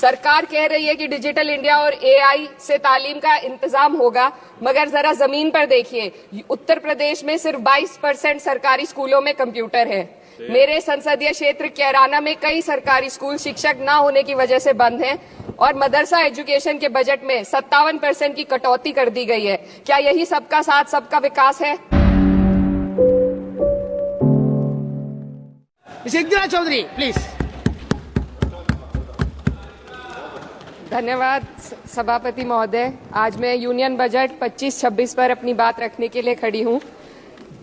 सरकार कह रही है कि डिजिटल इंडिया और एआई से तालीम का इंतजाम होगा, मगर जरा जमीन पर देखिए, उत्तर प्रदेश में सिर्फ 22% सरकारी स्कूलों में कंप्यूटर है। मेरे संसदीय क्षेत्र कैराना में कई सरकारी स्कूल शिक्षक न होने की वजह से बंद हैं और मदरसा एजुकेशन के बजट में 57% की कटौती कर दी गई है। क्या यही सबका साथ सबका विकास है? चौधरी प्लीज। धन्यवाद सभापति महोदय। आज मैं यूनियन बजट 25-26 पर अपनी बात रखने के लिए खड़ी हूं।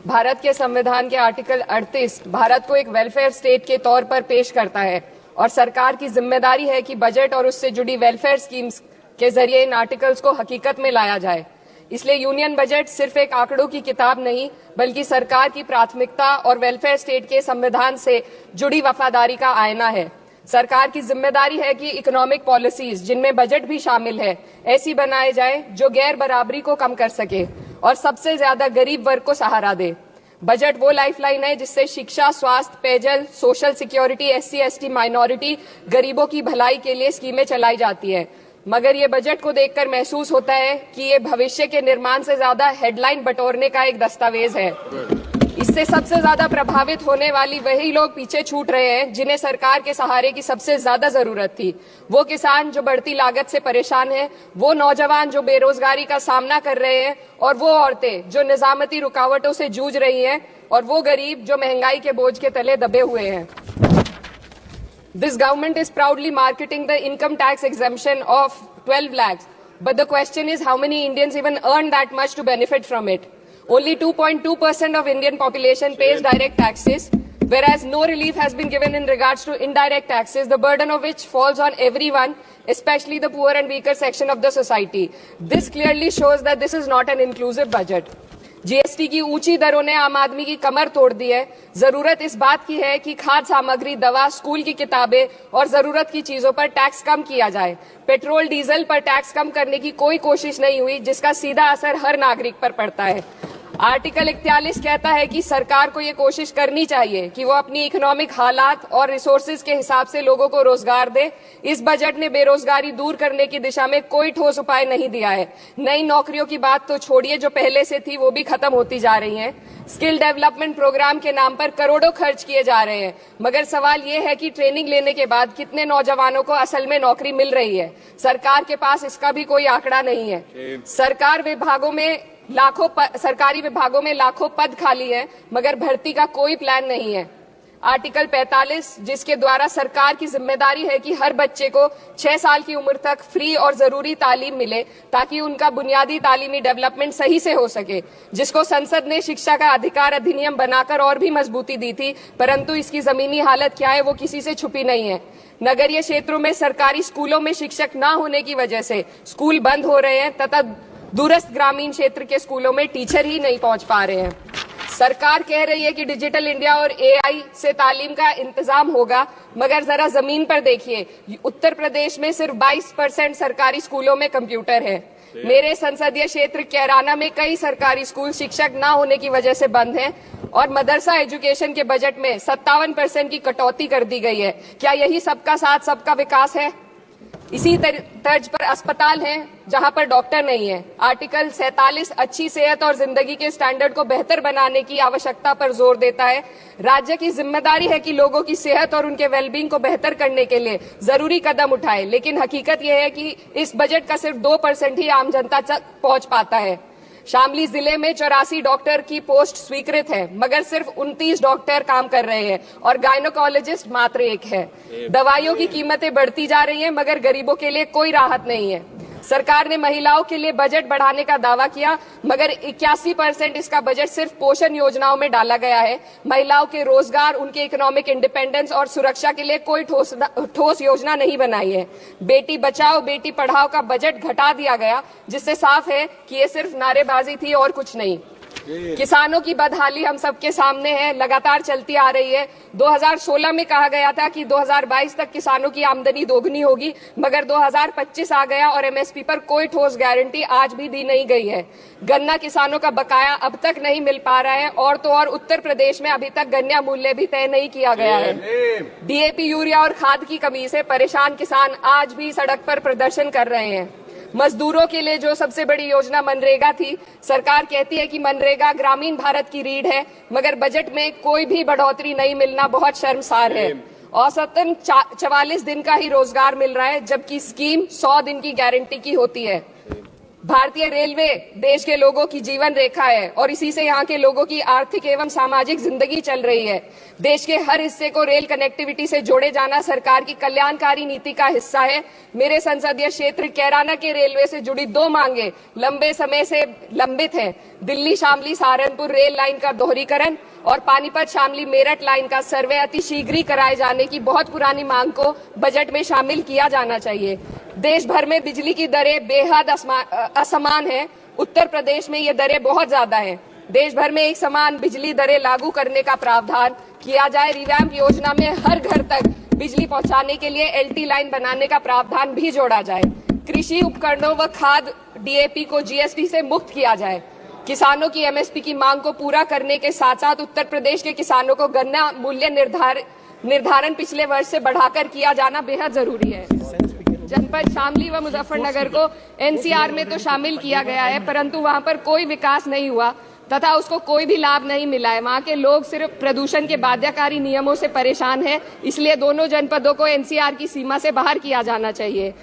भारत के संविधान के आर्टिकल 38 भारत को एक वेलफेयर स्टेट के तौर पर पेश करता है और सरकार की जिम्मेदारी है कि बजट और उससे जुड़ी वेलफेयर स्कीम्स के जरिए इन आर्टिकल्स को हकीकत में लाया जाए। इसलिए यूनियन बजट सिर्फ एक आंकड़ों की किताब नहीं, बल्कि सरकार की प्राथमिकता और वेलफेयर स्टेट के संविधान से जुड़ी वफादारी का आईना है। सरकार की जिम्मेदारी है कि इकोनॉमिक पॉलिसीज, जिनमें बजट भी शामिल है, ऐसी बनाए जाए जो गैर बराबरी को कम कर सके और सबसे ज्यादा गरीब वर्ग को सहारा दे। बजट वो लाइफलाइन है जिससे शिक्षा, स्वास्थ्य, पेयजल, सोशल सिक्योरिटी, SC/ST माइनॉरिटी, गरीबों की भलाई के लिए स्कीमें चलाई जाती है। मगर ये बजट को देखकर महसूस होता है कि ये भविष्य के निर्माण से ज्यादा हेडलाइन बटोरने का एक दस्तावेज है। इससे सबसे ज्यादा प्रभावित होने वाली वही लोग पीछे छूट रहे हैं जिन्हें सरकार के सहारे की सबसे ज्यादा जरूरत थी। वो किसान जो बढ़ती लागत से परेशान हैं, वो नौजवान जो बेरोजगारी का सामना कर रहे हैं और वो औरतें जो निजामती रुकावटों से जूझ रही हैं और वो गरीब जो महंगाई के बोझ के तले दबे हुए हैं। This government is proudly marketing the income tax exemption of 12 lakhs, but the question is how many Indians even earn that much to benefit from it. Only 2.2% of Indian population pays direct taxes, whereas no relief has been given in regards to indirect taxes, the burden of which falls on everyone, especially the poor and weaker section of the society. This clearly shows that this is not an inclusive budget. GST की ऊंची दरों ने आम आदमी की कमर तोड़ दी है। जरूरत इस बात की है कि खाद्य सामग्री, दवा, स्कूल की किताबें और जरूरत की चीजों पर टैक्स कम किया जाए। पेट्रोल, डीजल पर टैक्स कम करने की कोई कोशिश नहीं हुई, जिसका सीधा असर हर नागरिक पर पड़ता है। आर्टिकल 41 कहता है कि सरकार को ये कोशिश करनी चाहिए कि वो अपनी इकोनॉमिक हालात और रिसोर्सेज के हिसाब से लोगों को रोजगार दे। इस बजट ने बेरोजगारी दूर करने की दिशा में कोई ठोस उपाय नहीं दिया है। नई नौकरियों की बात तो छोड़िए, जो पहले से थी वो भी खत्म होती जा रही हैं। स्किल डेवलपमेंट प्रोग्राम के नाम पर करोड़ों खर्च किए जा रहे हैं, मगर सवाल ये है कि ट्रेनिंग लेने के बाद कितने नौजवानों को असल में नौकरी मिल रही है। सरकार के पास इसका भी कोई आंकड़ा नहीं है। सरकारी विभागों में लाखों पद खाली है, मगर भर्ती का कोई प्लान नहीं है। आर्टिकल 45, जिसके द्वारा सरकार की जिम्मेदारी है कि हर बच्चे को 6 साल की उम्र तक फ्री और जरूरी तालीम मिले ताकि उनका बुनियादी तालीमी डेवलपमेंट सही से हो सके, जिसको संसद ने शिक्षा का अधिकार अधिनियम बनाकर और भी मजबूती दी थी, परंतु इसकी जमीनी हालत क्या है वो किसी से छुपी नहीं है। नगरीय क्षेत्रों में सरकारी स्कूलों में शिक्षक न होने की वजह से स्कूल बंद हो रहे हैं तथा दूरस्थ ग्रामीण क्षेत्र के स्कूलों में टीचर ही नहीं पहुंच पा रहे हैं। सरकार कह रही है कि डिजिटल इंडिया और एआई से तालीम का इंतजाम होगा, मगर जरा जमीन पर देखिए, उत्तर प्रदेश में सिर्फ 22% सरकारी स्कूलों में कंप्यूटर है। मेरे संसदीय क्षेत्र कैराना में कई सरकारी स्कूल शिक्षक न होने की वजह से बंद हैं और मदरसा एजुकेशन के बजट में 57% की कटौती कर दी गई है। क्या यही सबका साथ सबका विकास है? इसी तर्ज पर अस्पताल हैं जहां पर डॉक्टर नहीं है। आर्टिकल 47 अच्छी सेहत और जिंदगी के स्टैंडर्ड को बेहतर बनाने की आवश्यकता पर जोर देता है। राज्य की जिम्मेदारी है कि लोगों की सेहत और उनके वेलबींग को बेहतर करने के लिए जरूरी कदम उठाए, लेकिन हकीकत यह है कि इस बजट का सिर्फ 2% ही आम जनता तक पहुंच पाता है। शामली जिले में 84 डॉक्टर की पोस्ट स्वीकृत है, मगर सिर्फ 29 डॉक्टर काम कर रहे हैं और गायनोकोलॉजिस्ट मात्र 1 है। दवाइयों की कीमतें बढ़ती जा रही हैं, मगर गरीबों के लिए कोई राहत नहीं है। सरकार ने महिलाओं के लिए बजट बढ़ाने का दावा किया, मगर 81% इसका बजट सिर्फ पोषण योजनाओं में डाला गया है। महिलाओं के रोजगार, उनके इकोनॉमिक इंडिपेंडेंस और सुरक्षा के लिए कोई ठोस योजना नहीं बनाई है। बेटी बचाओ बेटी पढ़ाओ का बजट घटा दिया गया, जिससे साफ है कि ये सिर्फ नारेबाजी थी और कुछ नहीं। किसानों की बदहाली हम सबके सामने है, लगातार चलती आ रही है। 2016 में कहा गया था कि 2022 तक किसानों की आमदनी दोगुनी होगी, मगर 2025 आ गया और एमएसपी पर कोई ठोस गारंटी आज भी दी नहीं गई है। गन्ना किसानों का बकाया अब तक नहीं मिल पा रहा है, और तो और उत्तर प्रदेश में अभी तक गन्ना मूल्य भी तय नहीं किया गया है। डीएपी, यूरिया और खाद की कमी से परेशान किसान आज भी सड़क पर प्रदर्शन कर रहे हैं। मजदूरों के लिए जो सबसे बड़ी योजना मनरेगा थी, सरकार कहती है कि मनरेगा ग्रामीण भारत की रीढ़ है, मगर बजट में कोई भी बढ़ोतरी नहीं मिलना बहुत शर्मसार है। औसतन 44 दिन का ही रोजगार मिल रहा है, जबकि स्कीम 100 दिन की गारंटी की होती है। भारतीय रेलवे देश के लोगों की जीवन रेखा है और इसी से यहाँ के लोगों की आर्थिक एवं सामाजिक जिंदगी चल रही है। देश के हर हिस्से को रेल कनेक्टिविटी से जोड़े जाना सरकार की कल्याणकारी नीति का हिस्सा है। मेरे संसदीय क्षेत्र कैराना के रेलवे से जुड़ी 2 मांगे लंबे समय से लंबित हैं। दिल्ली शामली सहारनपुर रेल लाइन का दोहरीकरण और पानीपत शामली मेरठ लाइन का सर्वे अति शीघ्र ही कराए जाने की बहुत पुरानी मांग को बजट में शामिल किया जाना चाहिए। देश भर में बिजली की दरें बेहद असमान है। उत्तर प्रदेश में ये दरें बहुत ज्यादा हैं। देश भर में एक समान बिजली दरें लागू करने का प्रावधान किया जाए। रिवैम्प योजना में हर घर तक बिजली पहुंचाने के लिए एलटी लाइन बनाने का प्रावधान भी जोड़ा जाए। कृषि उपकरणों व खाद डीएपी को जीएसटी से मुक्त किया जाए। किसानों की एमएसपी की मांग को पूरा करने के साथ साथ उत्तर प्रदेश के किसानों को गन्ना मूल्य निर्धारण पिछले वर्ष से बढ़ाकर किया जाना बेहद जरूरी है। जनपद शामली व मुजफ्फरनगर को एनसीआर में तो शामिल किया गया है, परंतु वहां पर कोई विकास नहीं हुआ तथा उसको कोई भी लाभ नहीं मिला है। वहां के लोग सिर्फ प्रदूषण के बाध्यकारी नियमों से परेशान हैं, इसलिए दोनों जनपदों को एनसीआर की सीमा से बाहर किया जाना चाहिए।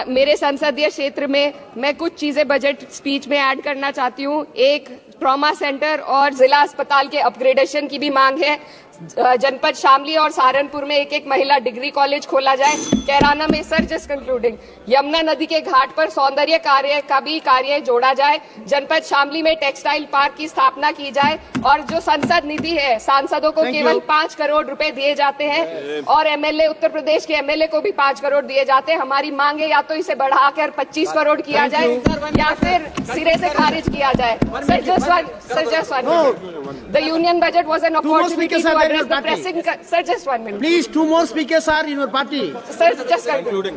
मेरे संसदीय क्षेत्र में मैं कुछ चीजें बजट स्पीच में ऐड करना चाहती हूँ। एक, ट्रॉमा सेंटर और जिला अस्पताल के अपग्रेडेशन की भी मांग है। जनपद शामली और सहारनपुर में एक महिला डिग्री कॉलेज खोला जाए। कैराना में जस्ट कंक्लूडिंग यमुना नदी के घाट पर सौंदर्य कार्य का भी कार्य जोड़ा जाए। जनपद शामली में टेक्सटाइल पार्क की स्थापना की जाए और जो संसद निधि है, सांसदों को केवल 5 करोड़ रुपए दिए जाते हैं और एमएलए, उत्तर प्रदेश के एमएलए को भी 5 करोड़ दिए जाते हैं। हमारी मांग है या तो इसे बढ़ाकर 25 करोड़ किया जाए या फिर सिरे से खारिज किया जाए। The union budget was an opportunity to address the pressing. Sir, just 1 minute. Please, 2 more speakers are in your party. Sir, just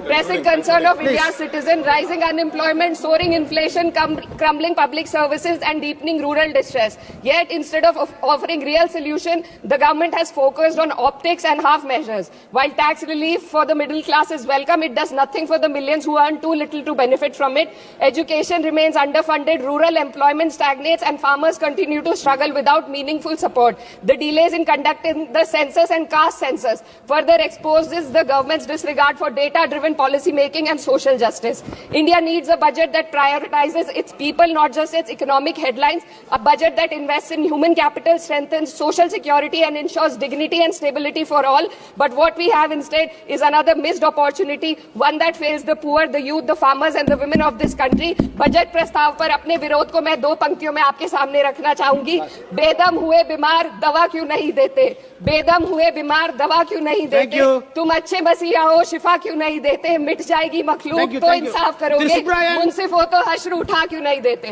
pressing concern of India's citizen, rising unemployment, soaring inflation, crumbling public services, and deepening rural distress. Yet, instead of offering real solution, the government has focused on optics and half measures. While tax relief for the middle class is welcome, it does nothing for the millions who earn too little to benefit from it. Education remains underfunded, rural employment stagnates, and farmers continue to struggle without meaningful support. The delays in conducting the census and caste census further exposes the government's disregard for data-driven policy making and social justice. India needs a budget that prioritizes its people, not just its economic headlines. A budget that invests in human capital, strengthens social security, and ensures dignity and stability for all. But what we have instead is another missed opportunity, one that fails the poor, the youth, the farmers, and the women of this country. Budget प्रस्ताव पर अपने विरोध को मैं 2 पंक्तियों में आपके सामने रखना चाहूंगी। बेदम हुए बीमार दवा क्यों नहीं देते? बेदम हुए बीमार दवा क्यों नहीं देते? तुम अच्छे मसीहा हो, शिफा क्यों नहीं देते? मिट जाएगी मखलूक तो इंसाफ करोगे, मुंसिफ हो तो हश्र उठा क्यों नहीं देते?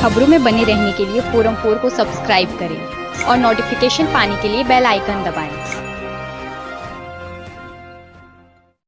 खबरों में बने रहने के लिए फोरम 4 को सब्सक्राइब करें और नोटिफिकेशन पाने के लिए बेल आइकन दबाएं।